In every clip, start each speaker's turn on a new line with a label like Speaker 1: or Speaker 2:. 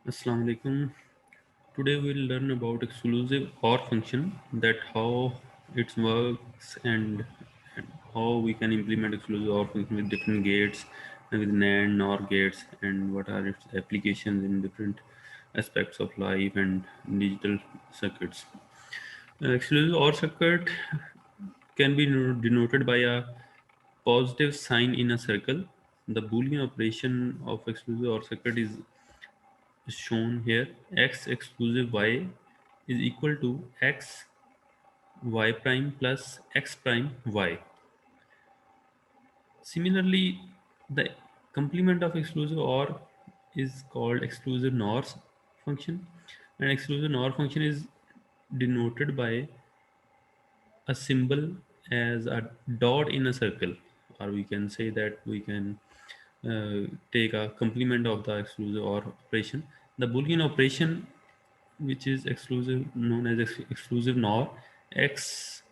Speaker 1: Assalamu alaikum. Today we'll learn about exclusive OR function, that how it works and how we can implement exclusive OR function with different gates and with NAND, NOR gates, and what are its applications in different aspects of life and digital circuits. Exclusive OR circuit can be denoted by a positive sign in a circle. The Boolean operation of exclusive OR circuit is shown here. X exclusive y is equal to x y prime plus x prime y. Similarly, the complement of exclusive OR is called exclusive NOR function, and exclusive NOR function is denoted by a symbol as a dot in a circle, or we can say that we can take a complement of the exclusive OR operation. The Boolean operation, which is exclusive, known as exclusive NOR, x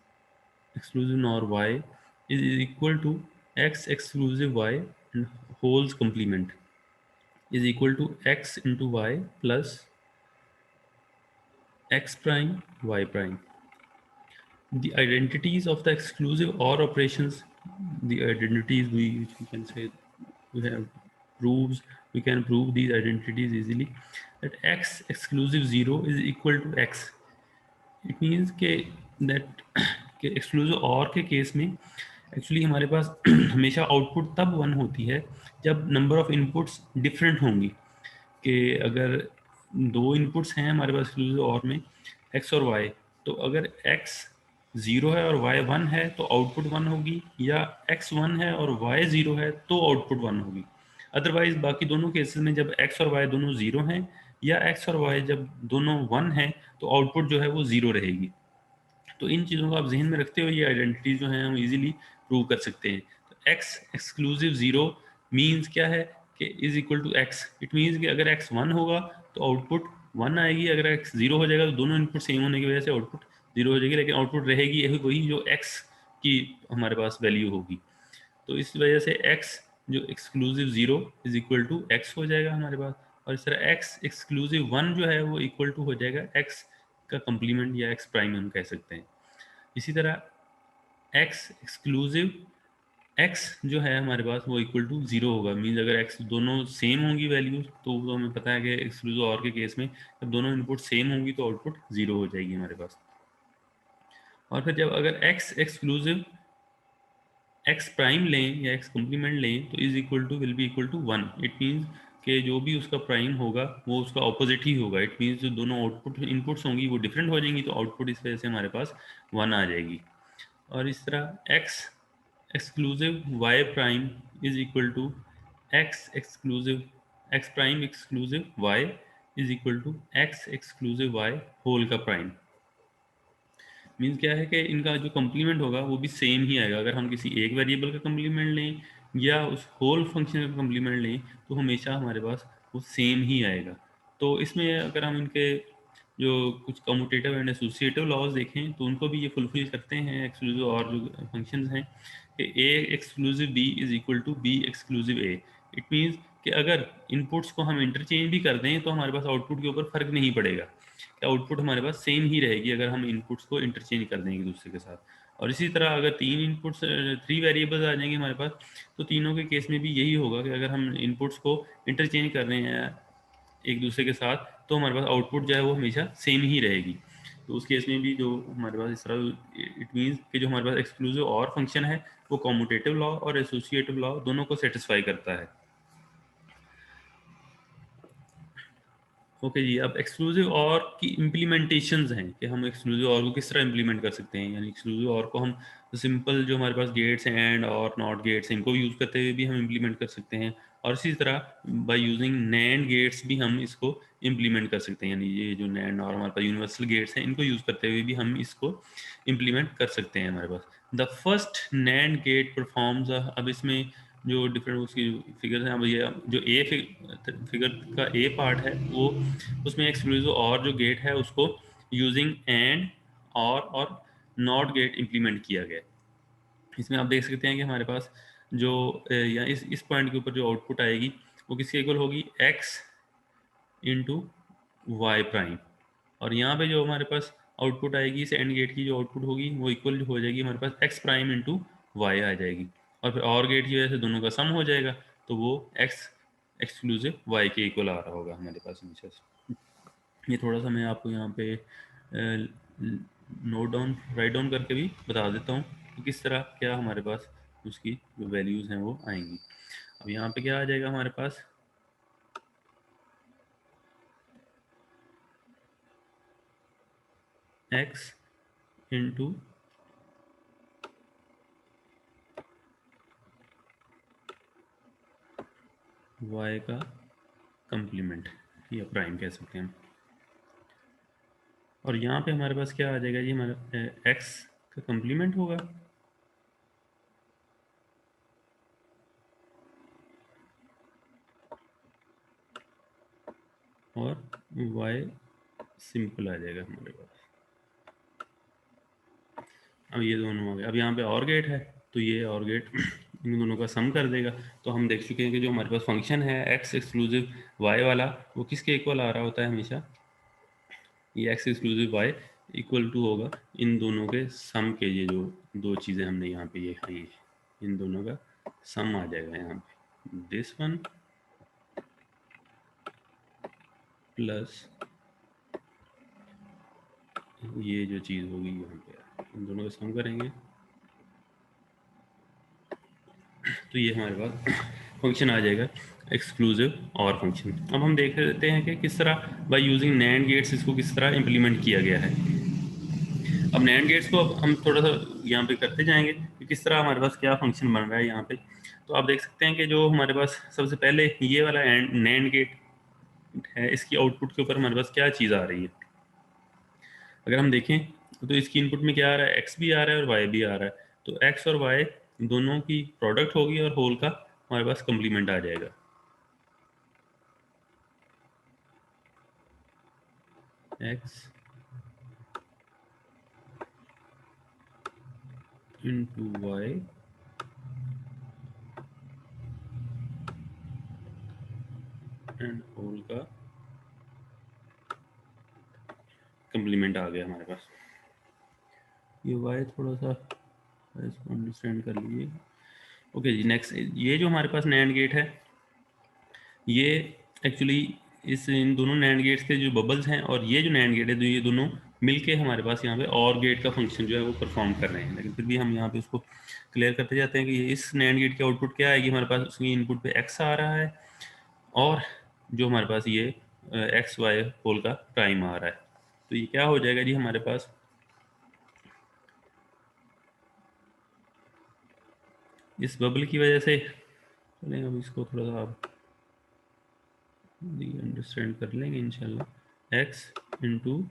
Speaker 1: exclusive NOR y is equal to x exclusive y and whole's complement is equal to x into y plus x prime y prime. The identities of the exclusive OR operations, the identities which we can say we have proves, we can prove these identities easily, that x exclusive 0 is equal to x. It means के that के exclusive और के case में actually हमारे पास हमेशा output तब one होती है जब नंबर ऑफ इनपुट्स डिफरेंट होंगी, कि अगर दो इनपुट्स हैं हमारे पास एक्सक्लूसिव और में एक्स और वाई, तो अगर एक्स ज़ीरो है और वाई वन है तो आउटपुट वन होगी, या एक्स वन है और वाई ज़ीरो है तो आउटपुट वन होगी। अदरवाइज बाकी दोनों केसेस में जब एक्स और वाई दोनों ज़ीरो हैं या एक्स और वाई जब दोनों वन हैं तो आउटपुट जो है वो ज़ीरो रहेगी। तो इन चीज़ों को आप जहन में रखते हुए ये आइडेंटिटी जो है हम इजीली प्रूव कर सकते हैं। तो एक्स एक्सक्लूसिव ज़ीरो मीन्स क्या है कि is equal to x. It means कि अगर एक्स वन होगा तो आउटपुट वन आएगी, अगर एक्स ज़ीरो हो जाएगा तो दोनों इनपुट सेम होने की वजह से आउटपुट ज़ीरो हो जाएगी, लेकिन आउटपुट रहेगी यही वही जो एक्स की हमारे पास वैल्यू होगी। तो इस वजह से x जो exclusive zero is equal to x हो जाएगा हमारे पास, और इस तरह x एक्सक्लूसिव वन जो है वो इक्वल टू हो जाएगा x का कंप्लीमेंट या x प्राइम हम कह सकते हैं। इसी तरह x एक्सक्लूसिव x जो है हमारे पास वो इक्वल टू ज़ीरो होगा। मीन्स अगर x दोनों सेम होंगी वैल्यूज तो हमें पता है कि एक्सक्लूसिव और के केस में जब दोनों इनपुट सेम होंगी तो आउटपुट ज़ीरो हो जाएगी हमारे पास। और फिर जब अगर x एक्सक्लूसिव एक्स प्राइम लें या एक्स कॉम्प्लीमेंट लें तो is equal to will be equal to one. It means कि जो भी उसका प्राइम होगा वो उसका ऑपोजिट ही होगा। इट मीन्स जो दोनों आउटपुट इनपुट्स होंगी वो डिफरेंट हो जाएंगी तो आउटपुट इस वजह से हमारे पास वन आ जाएगी। और इस तरह x exclusive y prime is equal to x exclusive x prime exclusive y is equal to x exclusive y whole का प्राइम। मीन्स क्या है कि इनका जो कम्प्लीमेंट होगा वो भी सेम ही आएगा। अगर हम किसी एक वेरिएबल का कम्प्लीमेंट लें या उस होल फंक्शन का कम्प्लीमेंट लें तो हमेशा हमारे पास वो सेम ही आएगा। तो इसमें अगर हम इनके जो कुछ कम्यूटेटिव एंड एसोसिएटिव लॉज देखें तो उनको भी ये फुलफिल करते हैं एक्सक्लूसिव और जो फंक्शंस हैं कि A exclusive B is equal to B exclusive A. It means कि अगर इनपुट्स को हम इंटरचेंज भी कर दें तो हमारे पास आउटपुट के ऊपर फ़र्क नहीं पड़ेगा, कि आउटपुट हमारे पास सेम ही रहेगी अगर हम इनपुट्स को इंटरचेंज कर देंगे एक दूसरे के साथ। और इसी तरह अगर तीन इनपुट्स थ्री वेरिएबल्स आ जाएंगे हमारे पास तो तीनों के केस में भी यही होगा कि अगर हम इनपुट्स को इंटरचेंज कर रहे हैं एक दूसरे के साथ तो हमारे पास आउटपुट जो है वो हमेशा सेम ही रहेगी। तो उस केस में भी जो हमारे पास इस तरह इट मीन्स कि जो हमारे पास एक्सक्लूसिव और फंक्शन है वो कॉम्यूटेटिव लॉ और एसोसिएटिव लॉ दोनों को सेटिस्फाई करता है। ओके जी, अब एक्सक्लूसिव और की इम्प्लीमेंटेशंस हैं कि हम एक्सक्लूसिव और को किस तरह इम्प्लीमेंट कर सकते हैं। यानी एक्सक्लूसिव और को हम सिंपल जो हमारे पास गेट्स हैं एंड और नॉट गेट्स हैं इनको यूज़ करते हुए भी हम इम्प्लीमेंट कर सकते हैं, और इसी तरह बाय यूजिंग नैंड गेट्स भी हम इसको इम्प्लीमेंट कर सकते हैं। यानी ये जो नैंड और हमारे पास यूनिवर्सल गेट्स हैं इनको यूज़ करते हुए भी हम इसको इम्प्लीमेंट कर सकते हैं हमारे पास। The first NAND gate performs, अब इसमें जो डिफरेंट उसकी फिगर्स हैं, अब ये जो ए फिगर का ए पार्ट है वो उसमें एक्सक्लूसिव और जो गेट है उसको यूजिंग एंड और नॉट गेट इंप्लीमेंट किया गया। इसमें आप देख सकते हैं कि हमारे पास जो या इस पॉइंट के ऊपर जो आउटपुट आएगी वो किसके इक्वल होगी, एक्स इंटू वाई प्राइम, और यहाँ पे जो हमारे पास आउटपुट आएगी इस एंड गेट की, जो आउटपुट होगी वो इक्वल हो जाएगी हमारे पास एक्स प्राइम इंटू वाई आ जाएगी, और फिर और गेट की वजह से दोनों का सम हो जाएगा, तो वो एक्स एक्सक्लूसिव वाई के इक्वल आ रहा होगा हमारे पास हमेशा से। ये थोड़ा सा मैं आपको यहाँ पे नोट डाउन राइट डाउन करके भी बता देता हूँ कि किस तरह क्या हमारे पास उसकी जो वैल्यूज़ हैं वो आएंगी। अब यहाँ पे क्या आ जाएगा हमारे पास, एक्स इंटू वाई का कंप्लीमेंट या प्राइम कह सकते हैं हम, और यहाँ पे हमारे पास क्या आ जाएगा जी, हमारा एक्स का कंप्लीमेंट होगा और वाई सिंपल आ जाएगा हमारे पास। अब ये दोनों आ गए, अब यहाँ पे और गेट है तो ये और गेट इन दोनों का सम कर देगा। तो हम देख चुके हैं कि जो हमारे पास फंक्शन है एक्स एक्सक्लूसिव वाई वाला, वो किसके इक्वल आ रहा होता है हमेशा, ये x exclusive y equal to होगा इन दोनों के सम के, ये जो दो चीज़ें हमने यहाँ पे ये खाई इन दोनों का सम आ जाएगा यहाँ पे, दिस वन प्लस ये जो चीज़ होगी यहाँ पे इन दोनों का सम करेंगे, तो ये हमारे पास फंक्शन आ जाएगा एक्सक्लूसिव और फंक्शन। अब हम देख लेते हैं कि किस तरह बाय यूजिंग नैंड गेट्स इसको किस तरह इम्प्लीमेंट किया गया है। अब नैंड गेट्स को अब हम थोड़ा सा यहाँ पे करते जाएंगे कि किस तरह हमारे पास क्या फंक्शन बन रहा है यहाँ पे। तो आप देख सकते हैं कि जो हमारे पास सबसे पहले ये वाला नैंड गेट है, इसकी आउटपुट के ऊपर हमारे पास क्या चीज़ आ रही है, अगर हम देखें तो इसकी इनपुट में क्या आ रहा है, एक्स भी आ रहा है और वाई भी आ रहा है, तो एक्स और वाई दोनों की प्रोडक्ट होगी और होल का हमारे पास कंप्लीमेंट आ जाएगा। X into y and whole का कंप्लीमेंट आ गया हमारे पास। ये वाई थोड़ा सा इसको अंडरस्टैंड कर लीजिए। ओके जी, नेक्स्ट ये जो हमारे पास नैंड गेट है, ये एक्चुअली इस इन दोनों नैंड गेट्स के जो बबल्स हैं और ये जो नैंड गेट है, तो ये दोनों मिलके हमारे पास यहाँ पे और गेट का फंक्शन जो है वो परफॉर्म कर रहे हैं, लेकिन फिर भी हम यहाँ पे उसको क्लियर करते जाते हैं कि इस नैंड गेट की आउटपुट क्या आएगी हमारे पास, उसकी इनपुट पे एक्स आ रहा है और जो हमारे पास ये एक्स वाई होल का प्राइम आ रहा है, तो ये क्या हो जाएगा जी हमारे पास, इस बबल की वजह से, चलें अब इसको थोड़ा सा आप अंडरस्टैंड कर लेंगे इंशाल्लाह, एक्स इंटू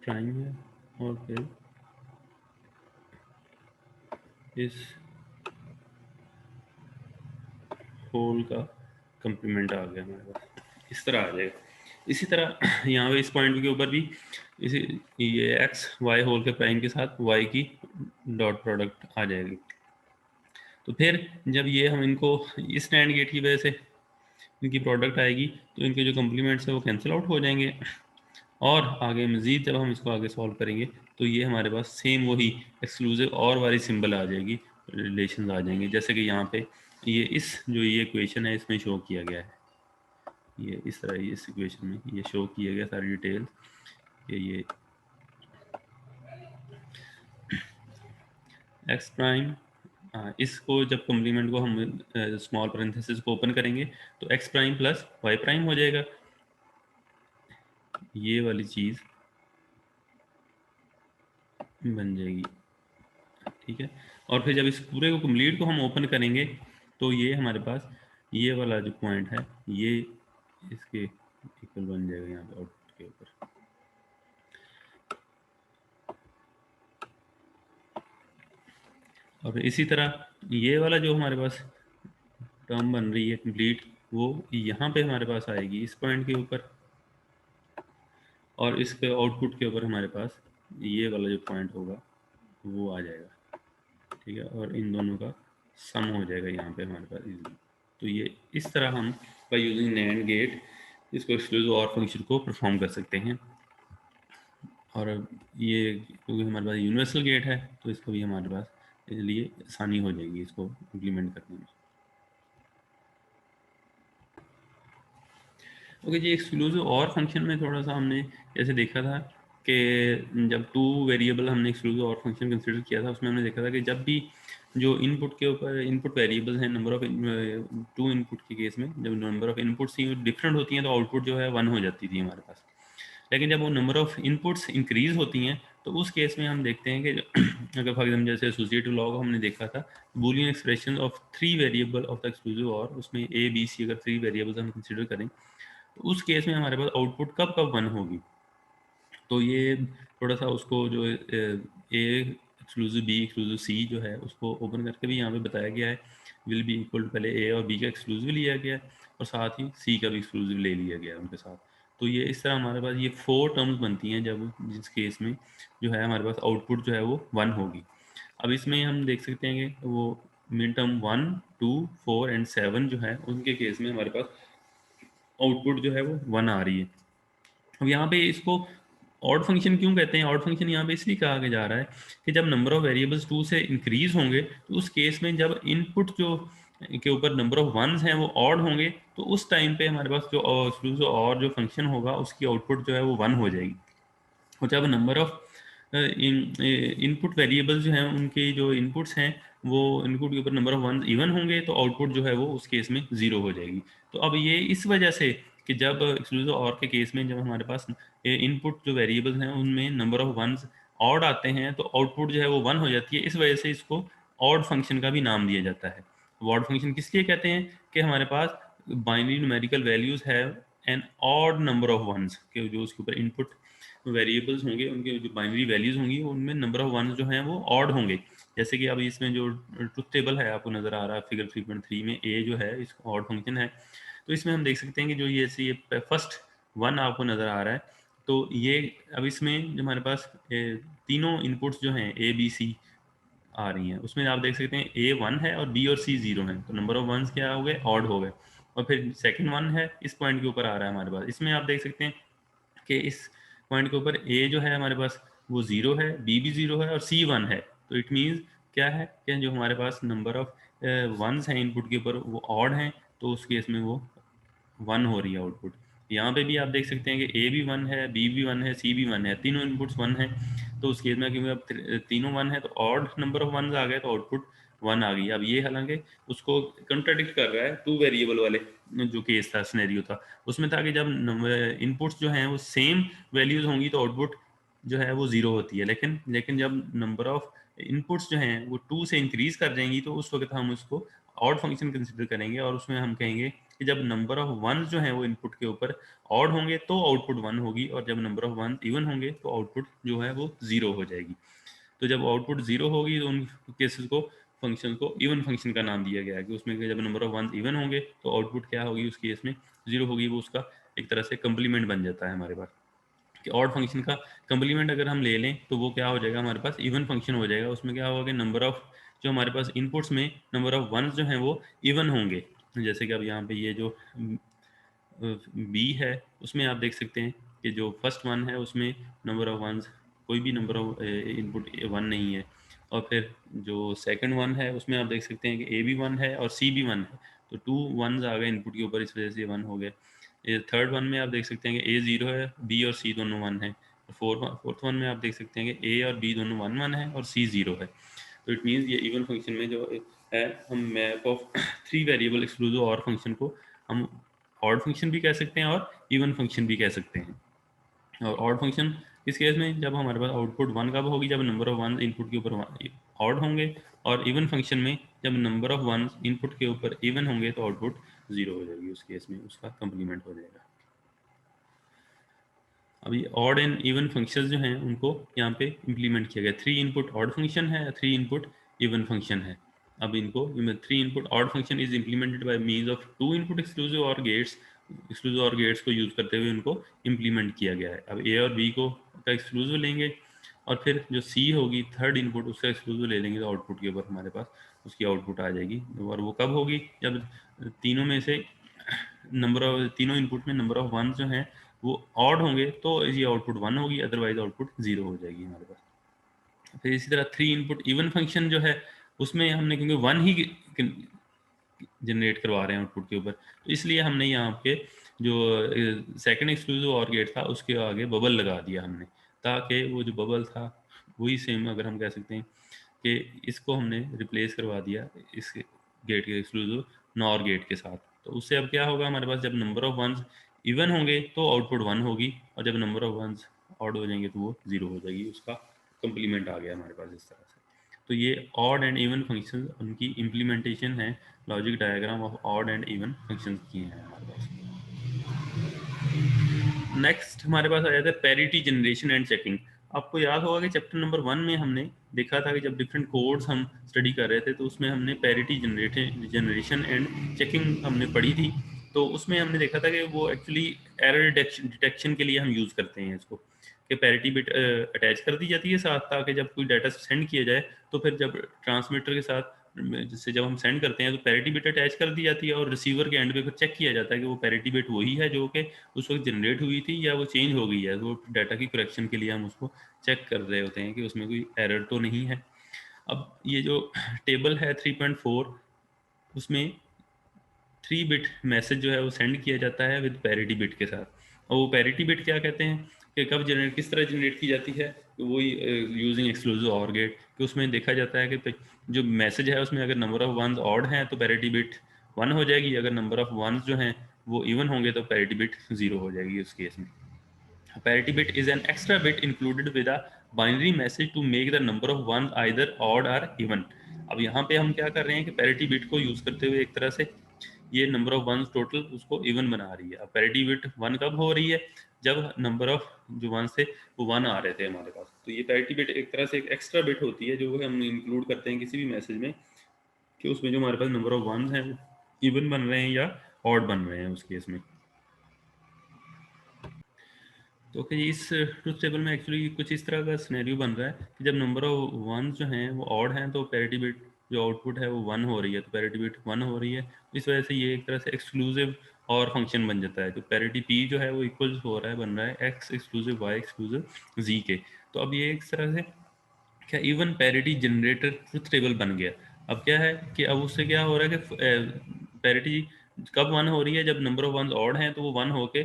Speaker 1: प्राइम है और फिर इस होल का कंप्लीमेंट आ गया हमारे पास, इस तरह आ जाएगा। इसी तरह यहाँ पे इस पॉइंट के ऊपर भी इसी ये एक्स वाई होल के प्राइम के साथ वाई की डॉट प्रोडक्ट आ जाएगी। तो फिर जब ये हम इनको इस नैंड गेट की वजह से इनकी प्रोडक्ट आएगी, तो इनके जो कम्प्लीमेंट्स है वो कैंसिल आउट हो जाएंगे, और आगे मज़ीद जब हम इसको आगे सॉल्व करेंगे तो ये हमारे पास सेम वही एक्सक्लूसिव और वाली सिंबल आ जाएगी, रिलेशंस आ जाएंगे, जैसे कि यहाँ पे ये इस जो ये इक्वेशन है इसमें शो किया गया है, ये इस तरह इस इक्वेशन में ये शो किया गया सारी डिटेल, ये एक्स प्राइम, इसको जब कम्प्लीमेंट को हम स्मॉल पैरेंथेसिस को ओपन करेंगे तो x prime plus y prime हो जाएगा, ये वाली चीज़ बन जाएगी, ठीक है। और फिर जब इस पूरे को कंप्लीट को हम ओपन करेंगे तो ये हमारे पास ये वाला जो पॉइंट है ये इसके इक्वल बन जाएगा यहाँ पे आउटपुट के ऊपर। और इसी तरह ये वाला जो हमारे पास टर्म बन रही है कंप्लीट, वो यहाँ पे हमारे पास आएगी इस पॉइंट के ऊपर, और इसके आउटपुट के ऊपर हमारे पास ये वाला जो पॉइंट होगा वो आ जाएगा, ठीक है, और इन दोनों का सम हो जाएगा यहाँ पे हमारे पास इजीली। तो ये इस तरह हम बाय यूजिंग नैंड गेट इसको एक्सक्लूसिव और फंक्शन को परफॉर्म कर सकते हैं। और ये क्योंकि हमारे पास यूनिवर्सल गेट है तो इसको भी हमारे पास इसलिए आसानी हो जाएगी इसको इम्प्लीमेंट करने में। ओके जी, एक्सक्लूसिव और फंक्शन में थोड़ा सा हमने जैसे देखा था कि जब टू वेरिएबल हमने एक्सक्लूसिव और फंक्शन कंसिडर किया था, उसमें हमने देखा था कि जब भी जो इनपुट के ऊपर इनपुट वेरिएबल्स हैं, नंबर ऑफ टू इनपुट के केस में जब नंबर ऑफ इनपुट्स डिफरेंट होती हैं तो आउटपुट जो है 1 हो जाती थी हमारे पास। लेकिन जब वो नंबर ऑफ इनपुट्स इंक्रीज होती हैं तो उस केस में हम देखते हैं कि अगर फॉर एग्जाम्पल जैसे एसोसिएटिव लॉग हमने देखा था, Boolean expression of 3 variable of the exclusive और, उसमें ए बी सी अगर 3 वेरिएबल्स हम कंसिडर करें तो उस केस में हमारे पास आउटपुट कब कब 1 होगी। तो ये थोड़ा सा उसको जो ए एक्सक्लूसिव बी एक्सक्लूसिव सी जो है उसको ओपन करके भी यहाँ पे बताया गया है, विल बी इक्वल टू पहले ए और बी का एक्सक्लूसिव लिया गया है और साथ ही सी का भी एक्सक्लूसिव ले लिया गया है उनके साथ। तो ये इस तरह हमारे पास ये 4 टर्म्स बनती हैं जब जिस केस में जो है हमारे पास आउटपुट जो है वो 1 होगी। अब इसमें हम देख सकते हैं कि वो मिन टर्म 1 2 4 एंड 7 जो है उनके केस में हमारे पास आउटपुट जो है वो 1 आ रही है। अब यहाँ पे इसको ऑड फंक्शन क्यों कहते हैं? ऑड फंक्शन यहाँ पे इसलिए कहा के जा रहा है कि जब नंबर ऑफ वेरिएबल्स 2 से इंक्रीज होंगे तो उस केस में जब इनपुट जो के ऊपर नंबर ऑफ वंस हैं वो ऑड होंगे तो उस टाइम पे हमारे पास जो एक्सक्लूसिव और जो फंक्शन होगा उसकी आउटपुट जो है वो 1 हो जाएगी। और जब नंबर ऑफ इनपुट वेरिएबल्स जो हैं उनके जो इनपुट्स हैं वो इनपुट के ऊपर नंबर ऑफ वन इवन होंगे तो आउटपुट जो है वो उस केस में 0 हो जाएगी। तो अब ये इस वजह से कि जब एक्सक्लूसिव और के केस में जब हमारे पास इनपुट जो वेरिएबल्स हैं उनमें नंबर ऑफ वंस ऑड आते हैं तो आउटपुट जो है वो 1 हो जाती है। इस वजह से इसको ऑड फंक्शन का भी नाम दिया जाता है। ऑड फंक्शन किस लिए कहते हैं कि हमारे पास बाइनरी न्यूमेरिकल वैल्यूज है an odd number of ones के जो उसके ऊपर इनपुट वेरिएबल्स होंगे उनके जो बाइनरी वैल्यूज होंगी उनमें नंबर ऑफ वंस जो हैं वो ऑड होंगे। जैसे कि अब इसमें जो ट्रुथ टेबल है आपको नज़र आ रहा है फिगर 3.3 में, ए जो है इसका ऑड फंक्शन है। तो इसमें हम देख सकते हैं कि जो ये फर्स्ट 1 आपको नज़र आ रहा है तो ये अब इसमें जो हमारे पास तीनों इनपुट्स जो हैं ए बी सी आ रही हैं उसमें आप देख सकते हैं ए 1 है और बी और सी 0 है तो नंबर ऑफ वंस क्या हो गए? ऑड हो गए। और फिर सेकंड 1 है इस पॉइंट के ऊपर आ रहा है हमारे पास, इसमें आप देख सकते हैं कि इस पॉइंट के ऊपर ए जो है हमारे पास वो 0 है, बी भी 0 है और सी 1 है। तो इट मीन्स क्या है कि जो हमारे पास नंबर ऑफ वंस हैं इनपुट के ऊपर वो ऑड हैं तो उस केस में वो 1 हो रही है आउटपुट। यहाँ पे भी आप देख सकते हैं कि ए भी 1 है, बी भी 1 है, सी भी 1 है, तीनों इनपुट्स 1 है। तो उस केस में क्योंकि अब तीनों 1 है तो ऑड नंबर ऑफ वंस आ गए तो आउटपुट 1 आ गई। अब ये हालांकि उसको कंट्राडिक्ट कर रहा है टू वेरिएबल वाले जो केस था सिनेरियो था उसमें था कि जब इनपुट्स जो हैं वो सेम वैल्यूज होंगी तो आउटपुट जो है वो 0 होती है। लेकिन लेकिन जब नंबर ऑफ इनपुट्स जो हैं वो 2 से इंक्रीज कर जाएंगी तो उस वक्त हम उसको ऑड फंक्शन कंसिडर करेंगे और उसमें हम कहेंगे कि जब नंबर ऑफ वंस जो हैं वो इनपुट के ऊपर ऑड होंगे तो आउटपुट 1 होगी और जब नंबर ऑफ वंस इवन होंगे तो आउटपुट जो है वो 0 हो जाएगी। तो जब आउटपुट 0 होगी तो उन केसेस को फंक्शन को इवन फंक्शन का नाम दिया गया है कि उसमें जब नंबर ऑफ वंस इवन होंगे तो आउटपुट क्या होगी उस केस में 0 होगी। वो उसका एक तरह से कंप्लीमेंट बन जाता है हमारे पास कि ऑड फंक्शन का कंप्लीमेंट अगर हम ले लें तो वो क्या हो जाएगा हमारे पास इवन फंक्शन हो जाएगा। उसमें क्या होगा कि नंबर ऑफ जो हमारे पास इनपुट्स में नंबर ऑफ वंस जो हैं वो इवन होंगे। जैसे कि अब यहाँ पे ये जो बी है उसमें आप देख सकते हैं कि जो फर्स्ट 1 है उसमें नंबर ऑफ वंस कोई भी नंबर ऑफ इनपुट 1 नहीं है। और फिर जो सेकंड 1 है उसमें आप देख सकते हैं कि ए भी 1 है और सी भी 1 है। तो 2 वंस आ गए इनपुट के ऊपर इस वजह से 1 हो गए। थर्ड 1 में आप देख सकते हैं कि ए 0 है, बी और सी दोनों 1 है। फोर्थ 1 में आप देख सकते हैं कि ए और बी दोनों 1 1 है और सी 0 है। तो इट मीन्स ये इवन फंक्शन में जो है हम मैप ऑफ 3 वेरिएबल एक्सक्लूसिव और फंक्शन को हम ऑड फंक्शन भी कह सकते हैं और इवन फंक्शन भी कह सकते हैं। और ऑड फंक्शन इस केस में जब हमारे पास आउटपुट 1 कब होगी? जब नंबर ऑफ वन इनपुट के ऊपर ऑड होंगे। और इवन फंक्शन में जब नंबर ऑफ वन इनपुट के ऊपर इवन होंगे तो आउटपुट 0 हो जाएगी। उस केस में उसका कंप्लीमेंट हो जाएगा। अब ये ऑड एंड इवन फंक्शंस जो हैं उनको यहाँ पे इम्प्लीमेंट किया गया। 3 इनपुट ऑड फंक्शन है, 3 इनपुट इवन फंक्शन है। अब इनको 3 input odd function is implemented by means of 2 input exclusive और गेट्स, एक्सक्लूसिव और गेट्स को यूज करते हुए इनको इम्प्लीमेंट किया गया है। अब ए और बी को का एक्सक्लूसिव लेंगे और फिर जो सी होगी थर्ड इनपुट उसका एक्सक्लूसिव ले लेंगे, तो आउटपुट के ऊपर हमारे पास उसकी आउटपुट आ जाएगी। और वो कब होगी, जब तीनों में से नंबर ऑफ तीनों इनपुट में नंबर ऑफ वन जो हैं वो ऑड होंगे तो ये आउटपुट 1 होगी, अदरवाइज आउटपुट 0 हो जाएगी हमारे पास। फिर इसी तरह 3 इनपुट इवन फंक्शन जो है उसमें हमने क्योंकि 1 ही जनरेट करवा रहे हैं आउटपुट के ऊपर, तो इसलिए हमने यहाँ पे जो सेकंड एक्सक्लूसिव और गेट था उसके आगे बबल लगा दिया हमने, ताकि वो जो बबल था वही सेम अगर हम कह सकते हैं कि इसको हमने रिप्लेस करवा दिया इस गेट के एक्सक्लूसिव नॉर गेट के साथ। तो उससे अब क्या होगा, हमारे पास जब नंबर ऑफ वंस इवन होंगे तो आउटपुट 1 होगी, और जब नंबर ऑफ वंस ऑड हो जाएंगे तो वो 0 हो जाएगी। उसका कंप्लीमेंट आ गया हमारे पास इस तरह से। तो ये ऑड एंड इवन फंक्शन उनकी इम्प्लीमेंटेशन है, logic diagram of odd and even function की हैं हमारे पास। नेक्स्ट हमारे पास आ जाता है पैरिटी जनरेशन एंड चेकिंग। आपको याद होगा कि चैप्टर नंबर 1 में हमने देखा था कि जब डिफरेंट कोड्स हम स्टडी कर रहे थे तो उसमें हमने पैरिटी जनरेशन एंड चेकिंग हमने पढ़ी थी। तो उसमें हमने देखा था कि वो एक्चुअली एरर डिटेक्शन के लिए हम यूज़ करते हैं इसको, कि पैरिटी बिट अटैच कर दी जाती है साथ, ताकि जब कोई डाटा सेंड किया जाए तो फिर जब ट्रांसमीटर के साथ जैसे जब हम सेंड करते हैं तो पैरिटी बिट अटैच कर दी जाती है, और रिसीवर के एंड पे फिर चेक किया जाता है कि वो पैरिटी बिट वही है जो कि उस वक्त जनरेट हुई थी या वो चेंज हो गई है। तो डाटा की करेक्शन के लिए हम उसको चेक कर रहे होते हैं कि उसमें कोई एरर तो नहीं है। अब ये जो टेबल है 3.4 उसमें 3 बिट मैसेज जो है वो सेंड किया जाता है विद पैरिटी बिट के साथ। और वो पैरिटी बिट क्या कहते हैं कि कब जनरेट किस तरह जनरेट की जाती है, तो वही यूजिंग एक्सक्लूसिव और गेट, कि उसमें देखा जाता है कि जो मैसेज है उसमें अगर नंबर ऑफ वंस ऑड हैं तो पैरिटी बिट 1 हो जाएगी, अगर नंबर ऑफ वंस जो हैं वो इवन होंगे तो पैरिटी बिट 0 हो जाएगी उस केस में। Parity bit is an extra bit included with a binary message to make the number of ones either odd or even। अब यहाँ पे हम क्या कर रहे हैं कि पैरिटी बिट को यूज करते हुए एक तरह से ये नंबर ऑफ वंस टोटल उसको इवन बना रही है। अब पैरिटी बिट 1 कब हो रही है, जब नंबर ऑफ जो वंस थे वो 1 आ रहे थे हमारे पास। तो ये पैरिटी बिट एक तरह से एक एक्स्ट्रा बिट होती है जो हम इंक्लूड करते हैं किसी भी मैसेज में, कि उसमें जो हमारे पास नंबर ऑफ वंस हैं इवन बन रहे हैं या ऑड बन रहे हैं उस केस में। तो कि इस ट्रुथ टेबल में एक्चुअली कुछ इस तरह का सिनेरियो बन रहा है कि जब नंबर ऑफ वन जो हैं वो ऑड हैं तो पैरिटी बिट जो आउटपुट है वो 1 हो रही है, तो पैरिटी बिट 1 हो रही है। इस वजह से ये एक तरह से एक्सक्लूसिव और फंक्शन बन जाता है। जो पैरिटी पी जो है वो इक्वल हो रहा है, बन रहा है एक्स एक्सक्लूसिव वाई एक्सक्लूसिव जी के। तो अब ये एक तरह से क्या even parity generator truth table बन गया। अब क्या है कि अब उससे क्या हो रहा है कि पैरिटी कब 1 हो रही है, जब नंबर ऑफ वंस ऑड हैं तो वो 1 होके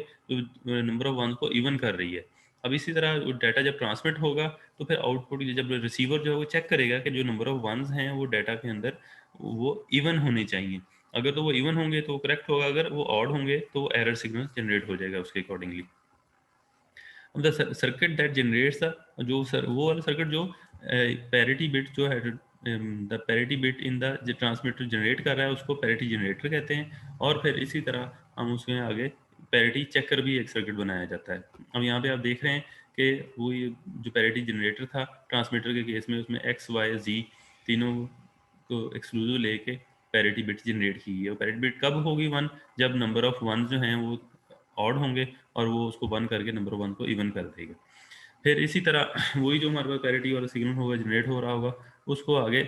Speaker 1: नंबर ऑफ वंस को इवन कर रही है। अब इसी तरह डाटा जब ट्रांसमिट होगा तो फिर आउटपुट जब रिसीवर जो है वो चेक करेगा कि जो नंबर ऑफ वंस हैं वो डाटा के अंदर वो इवन होने चाहिए। अगर तो वो इवन होंगे तो करेक्ट होगा, अगर वो ऑड होंगे तो एरर सिग्नल जनरेट हो जाएगा उसके अकॉर्डिंगली। अब the circuit that generates the जो सर वो वाला सर्किट जो पैरिटी बिट जो है the parity bit in the transmitter generate कर रहा है उसको पैरिटी जनरेटर कहते हैं। और फिर इसी तरह हम उसमें आगे पैरिटी चेकर भी एक सर्किट बनाया जाता है। अब यहाँ पे आप देख रहे हैं कि वो ये जो पैरिटी जनरेटर था ट्रांसमीटर के केस में उसमें एक्स वाई जी तीनों को एक्सक्लूसिव लेके पैरिटी बिट जनरेट की है। पैरिटी बिट कब होगी 1, जब नंबर ऑफ वन जो हैं वो ऑड होंगे और वो उसको 1 करके नंबर 1 को इवन कर देगा। फिर इसी तरह वही जो हमारे पास पैरिटी वाला सिग्नल होगा जनरेट हो रहा होगा उसको आगे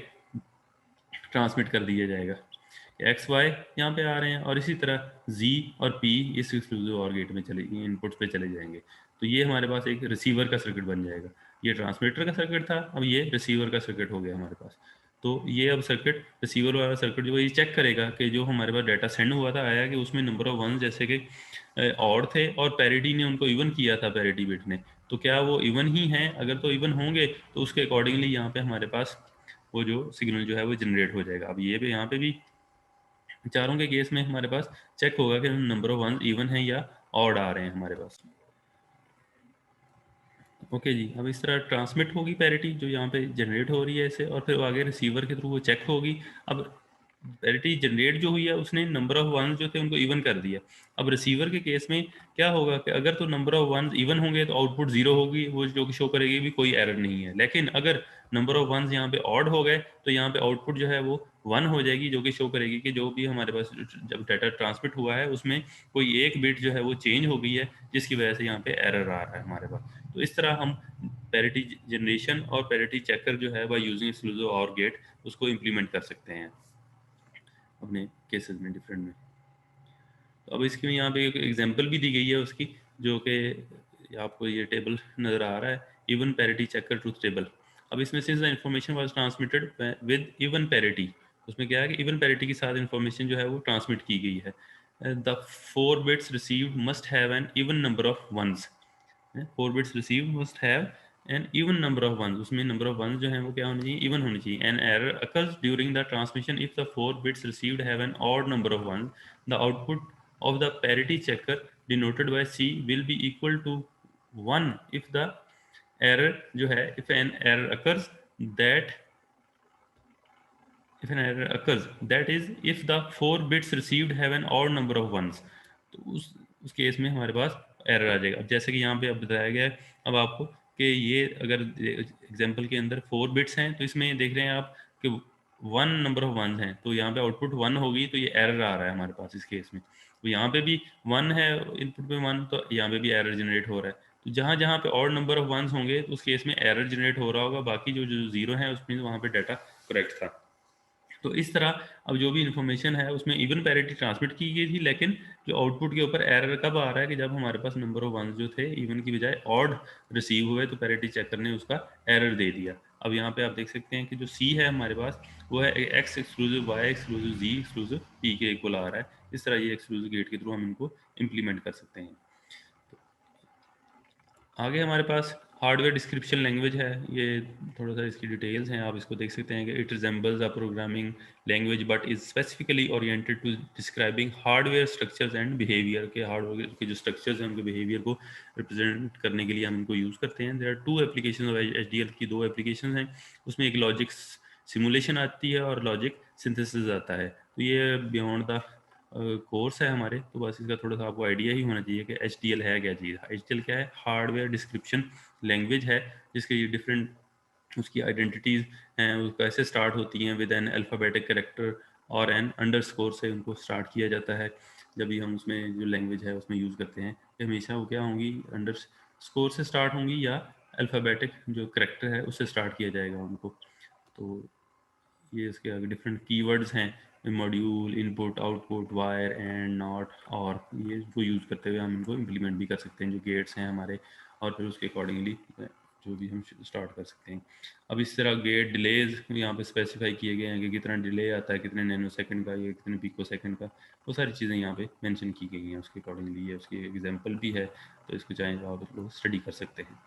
Speaker 1: ट्रांसमिट कर दिया जाएगा। एक्स वाई यहाँ पे आ रहे हैं और इसी तरह जी और पी इस एक्सक्लूसिव और गेट में चले इनपुट्स पे चले जाएंगे। तो ये हमारे पास एक रिसीवर का सर्किट बन जाएगा। ये ट्रांसमीटर का सर्किट था, अब ये रिसीवर का सर्किट हो गया हमारे पास। तो ये अब सर्किट रिसीवर वाला सर्किट जो ये चेक करेगा कि जो हमारे पास डाटा सेंड हुआ था आया कि उसमें नंबर ऑफ वन जैसे कि ऑड थे और पैरिटी ने उनको इवन किया था पैरिटी बिट ने, तो क्या वो इवन ही हैं, अगर तो इवन होंगे तो उसके अकॉर्डिंगली यहाँ पे हमारे पास वो जो सिग्नल जो है वो जनरेट हो जाएगा। अब ये भी यहाँ पे भी चारों के केस में हमारे पास चेक होगा कि नंबर ऑफ वन इवन है या ऑड आ रहे हैं हमारे पास। ओके जी, अब इस तरह ट्रांसमिट होगी पैरिटी जो यहाँ पे जनरेट हो रही है इसे, और फिर वो आगे रिसीवर के थ्रू वो चेक होगी। अब पैरिटी जनरेट जो हुई है उसने नंबर ऑफ वंस जो थे उनको इवन कर दिया। अब रिसीवर के केस में क्या होगा कि अगर तो नंबर ऑफ वंस इवन होंगे तो आउटपुट जीरो होगी, वो जो कि शो करेगी भी कोई एरर नहीं है। लेकिन अगर नंबर ऑफ वंस यहाँ पे ऑड हो गए तो यहाँ पे आउटपुट जो है वो 1 हो जाएगी, जो कि शो करेगी कि जो भी हमारे पास जब डाटा ट्रांसमिट हुआ है उसमें कोई एक बिट जो है वो चेंज हो गई है, जिसकी वजह से यहाँ पे एरर आ रहा है हमारे पास। तो इस तरह हम पैरिटी जनरेशन और पैरिटी चेकर जो है बाय यूजिंग एक्सक्लूसिव और गेट उसको इम्प्लीमेंट कर सकते हैं अपने केसेस में डिफरेंट में। तो अब इसकी यहाँ पे एक एग्जांपल भी दी गई है उसकी, जो कि आपको ये टेबल नज़र आ रहा है, even parity checker truth table. अब इसमें since the information was transmitted with even parity, उसमें क्या है कि इवन पैरिटी के साथ इंफॉर्मेशन जो है वो ट्रांसमिट की गई है। The 4 bits received must have an even number of ones. 4 bits received must have an even number of ones, उसमें नंबर ऑफ वंस जो है वो क्या होनी चाहिए, इवन होनी चाहिए। An error occurs during the transmission if the 4 bits received have an odd number of ones, the output of the parity checker denoted by C will be equal to 1 if the error जो है if an error occurs that if an error occurs that is if the 4 bits received have an odd number of ones। तो उस case में हमारे पास error आ जाएगा। अब जैसे कि यहाँ पे अब बताया गया है अब आपको कि ये अगर एग्जांपल के अंदर 4 बिट्स हैं तो इसमें देख रहे हैं आप कि 1 नंबर ऑफ वंस हैं, तो यहाँ पे आउटपुट 1 होगी, तो ये एरर आ रहा है हमारे पास इस केस में। तो यहाँ पे भी 1 है इनपुट पे 1, तो यहाँ पे भी एरर जनरेट हो रहा है। तो जहाँ जहाँ पे ऑड नंबर ऑफ वंस होंगे तो उस केस में एरर जनरेट हो रहा होगा, बाकी जो जो जीरो है उसमें वहाँ पे डाटा करेक्ट था। तो इस तरह अब जो भी इन्फॉर्मेशन है उसमें इवन पैरिटी ट्रांसमिट की गई थी, लेकिन जो आउटपुट के ऊपर एरर कब आ रहा है कि जब हमारे पास नंबर ऑफ वंस जो थे इवन की बजाय ऑड रिसीव हुए, तो पैरिटी चेकर ने उसका एरर दे दिया। अब यहाँ पे आप देख सकते हैं कि जो सी है हमारे पास वो है एक्स एक्सक्लूसिव वाई एक्सक्लूसिव जी एक्सक्लूसिव पी के इक्वल आ रहा है। इस तरह ये एक्सक्लूसिव गेट के थ्रू हम इनको इम्प्लीमेंट कर सकते हैं। आगे हमारे पास हार्डवेयर डिस्क्रिप्शन लैंग्वेज है, ये थोड़ा सा इसकी डिटेल्स हैं, आप इसको देख सकते हैं कि it resembles a programming language but is specifically oriented to describing hardware structures and behaviour के हार्डवेयर के जो स्ट्रक्चर्स हैं उनके बिहेवियर को रिप्रेजेंट करने के लिए हम इनको यूज़ करते हैं। There are 2 application of HDL की 2 एप्लीकेशन हैं, उसमें एक लॉजिक सिमुलेशन आती है और लॉजिक सिंथेसिस आता है। तो ये बियॉन्ड द कोर्स है हमारे, तो बस इसका थोड़ा सा आपको आइडिया ही होना चाहिए कि HDL है क्या चीज़। HDL क्या है, हार्डवेयर डिस्क्रिप्शन लैंग्वेज है, जिसके ये डिफरेंट उसकी आइडेंटिटीज़ हैं, वो कैसे स्टार्ट होती हैं विद एन अल्फ़ाबेटिक कैरेक्टर और एन अंडरस्कोर से उनको स्टार्ट किया जाता है। जब भी हम उसमें जो लैंग्वेज है उसमें यूज़ करते हैं कि हमेशा वो क्या होंगी, अंडरस्कोर से स्टार्ट होंगी या अल्फ़ाबेटिक जो कैरेक्टर है उससे स्टार्ट किया जाएगा उनको। तो ये इसके आगे डिफरेंट कीवर्ड्स हैं, module, input, output, wire, and, not, और ये इनको यूज़ करते हुए हम इनको इम्प्लीमेंट भी कर सकते हैं जो गेट्स हैं हमारे, और फिर उसके अकॉर्डिंगली जो भी हम स्टार्ट कर सकते हैं। अब इस तरह गेट डिलेज यहाँ पे स्पेसिफाई किए गए हैं कि कितना डिले आता है, कितने नैनो सेकंड का, या कितने पिको सेकंड का, वो सारी चीज़ें यहाँ पे मेंशन की गई हैं उसके अकॉर्डिंगली। ये उसकी एग्जांपल भी है, तो इसको चाहें तो आप लोग स्टडी कर सकते हैं।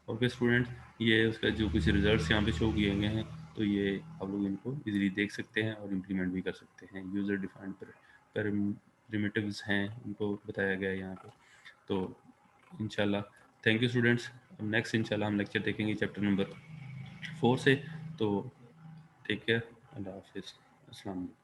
Speaker 1: ओके स्टूडेंट्स, ये उसका जो कुछ रिजल्ट्स यहाँ पे शो किए गए हैं, तो ये आप लोग इनको इजीली देख सकते हैं और इम्प्लीमेंट भी कर सकते हैं। यूज़र डिफाइंड प्रिमिटिव्स हैं, उनको बताया गया है यहाँ पे। तो इंशाल्लाह, थैंक यू स्टूडेंट्स। अब नेक्स्ट इंशाल्लाह हम लेक्चर देखेंगे चैप्टर नंबर 4 से। तो टेक केयर, अल्लाह हाफिज़, अस्सलाम वालेकुम।